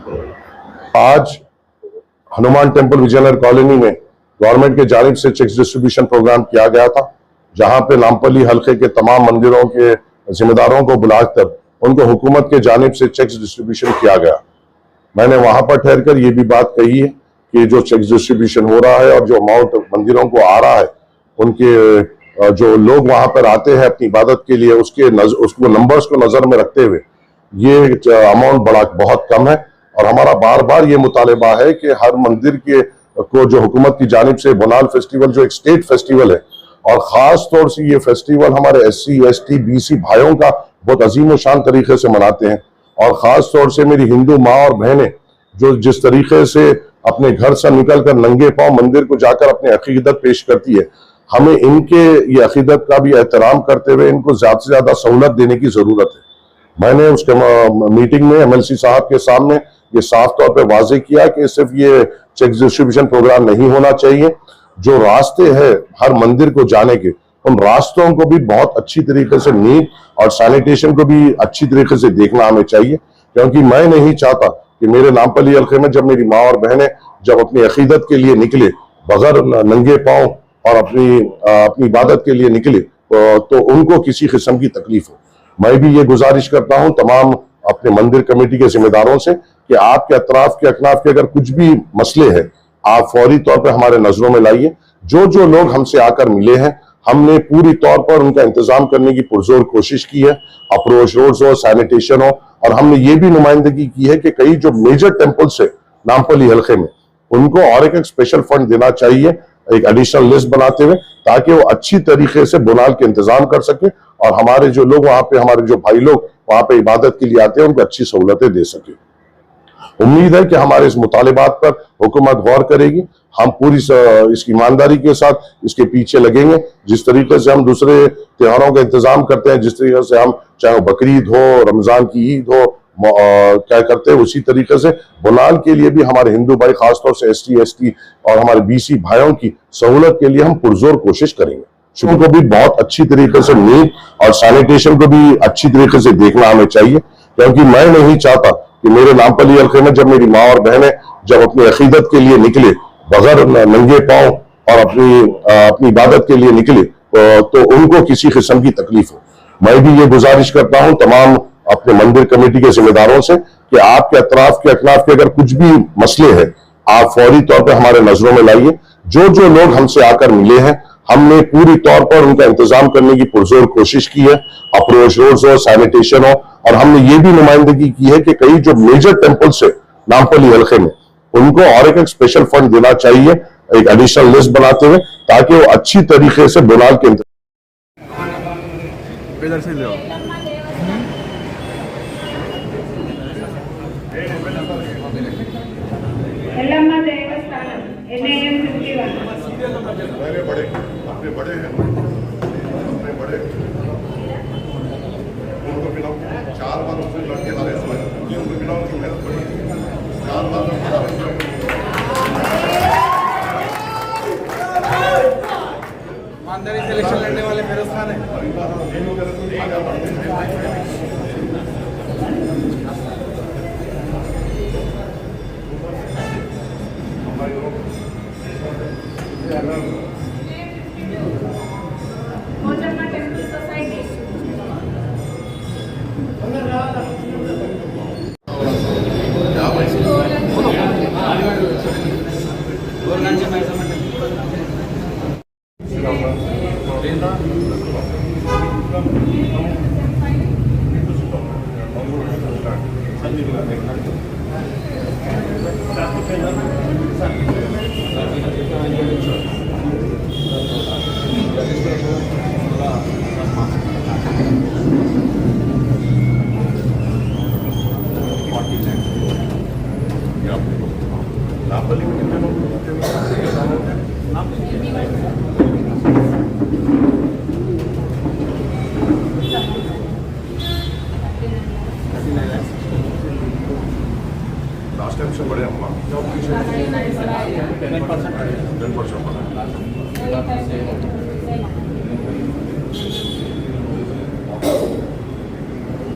आज Hanuman temple Vijayanagar colony में government के जानिब से चेक्स डिस्ट्रीब्यूशन प्रोग्राम किया गया था, जहां पे नामपल्ली हल्के के तमाम मंदिरों के जिम्मेदारों को बुलाकर उनको हुकूमत के जानिब से चेक्स डिस्ट्रीब्यूशन किया गया। मैंने वहां पर ठहर कर ये भी बात कही है कि जो चेक्स डिस्ट्रीब्यूशन हो रहा है और जो अमाउंट मंदिरों को आ रहा है, उनके जो लोग वहां पर आते हैं अपनी इबादत के लिए, उसको नंबर्स को नजर में रखते हुए ये अमाउंट बहुत कम है। और हमारा बार बार ये मुतालिबा है कि हर मंदिर के को जो हुकूमत की जानिब से बोनाल फेस्टिवल जो एक स्टेट फेस्टिवल है, और ख़ास तौर से ये फेस्टिवल हमारे SC ST BC भाइयों का बहुत अजीम और शान तरीके से मनाते हैं। और ख़ास तौर से मेरी हिंदू माँ और बहनें जो जिस तरीके से अपने घर से निकल कर नंगे पाँव मंदिर को जाकर अपनी अकीदत पेश करती है, हमें इनके ये अकीदत का भी एहतराम करते हुए इनको ज़्यादा से ज़्यादा सहूलत देने की ज़रूरत है। मैंने उसके मीटिंग में MLC साहब के सामने ये साफ तौर पे वाजे किया कि सिर्फ ये चेक्स डिस्ट्रीब्यूशन प्रोग्राम नहीं होना चाहिए, जो रास्ते हैं हर मंदिर को जाने के, उन रास्तों को भी बहुत अच्छी तरीके से नीट और सैनिटेशन को भी अच्छी तरीके से देखना हमें चाहिए। क्योंकि मैं नहीं चाहता कि मेरे नामपल्ली हल्के में जब मेरी माँ और बहनें जब अपनी अकीदत के लिए निकले, बगैर नंगे पाँव और अपनी इबादत के लिए निकले, तो उनको किसी किस्म की तकलीफ हो। मैं भी ये गुजारिश करता हूँ तमाम अपने मंदिर कमेटी के जिम्मेदारों से कि आपके अतराफ के अकनाफ के अगर कुछ भी मसले हैं, आप फौरी तौर पर हमारे नजरों में लाइए। जो लोग हमसे आकर मिले हैं, हमने पूरी तौर पर उनका इंतजाम करने की पुरजोर कोशिश की है। अप्रोच रोड्स हो, सैनिटेशन हो, और हमने ये भी नुमाइंदगी की है कि कई जो मेजर टेम्पल्स है नामपल्ली हल्के में, उनको और एक स्पेशल फंड देना चाहिए, एक एडिशनल लिस्ट बनाते हुए, ताकि वो अच्छी तरीके से बुनाल के इंतजाम कर सके और हमारे जो लोग वहां पे, हमारे जो भाई लोग वहां पे इबादत के लिए आते हैं, उनको अच्छी सहूलतें दे सके। उम्मीद है कि हमारे इस मुतालिबात पर हुकूमत गौर करेगी। हम पूरी इसकी ईमानदारी के साथ इसके पीछे लगेंगे। जिस तरीके से हम दूसरे त्योहारों का इंतजाम करते हैं, जिस तरीके से हम चाहे बकरीद हो, रमजान की ईद हो, क्या करते हैं, उसी तरीके से बुनाल के लिए भी हमारे हिंदू भाई, खासतौर से ST ST और हमारे BC भाइयों की सहूलत के लिए हम पुरजोर कोशिश करेंगे। शुरू को भी बहुत अच्छी तरीके से नीट और सैनिटेशन को भी अच्छी तरीके से देखना हमें चाहिए। क्योंकि मैं नहीं चाहता कि मेरे नामपल्ली हल्के में जब मेरी माँ और बहनें जब अपनी अकीदत के लिए निकले, बगैर नंगे पाँव और अपनी इबादत के लिए निकले, तो उनको किसी किस्म की तकलीफ हो। मैं भी ये गुजारिश करता हूँ तमाम अपने मंदिर कमेटी के जिम्मेदारों से कि आपके अतराफ के अकनाफ के अगर कुछ भी मसले हैं, आप फौरी तौर पर हमारे नजरों में लाइए। जो लोग हमसे आकर मिले हैं, हमने पूरी तौर पर उनका इंतजाम करने की पुरजोर कोशिश की है। अप्रोच रोड्स हो, सैनिटेशन हो, और हमने ये भी नुमाइंदगी की है कि कई जो मेजर टेम्पल्स है नामपल्ली हल्के में, उनको और एक स्पेशल फंड देना चाहिए, एक एडिशनल लिस्ट बनाते हुए, ताकि वो अच्छी तरीके से बुनाल के बड़े हैं, अपने बड़े उनको मिलाओ, 4 बार उससे लड़के वाले उनको मिलाओ की मेहनत करो, 4 बार ईमानदारी से इलेक्शन लड़ने वाले फिरोज खान है। लास्ट टाइम से बड़े हम 10%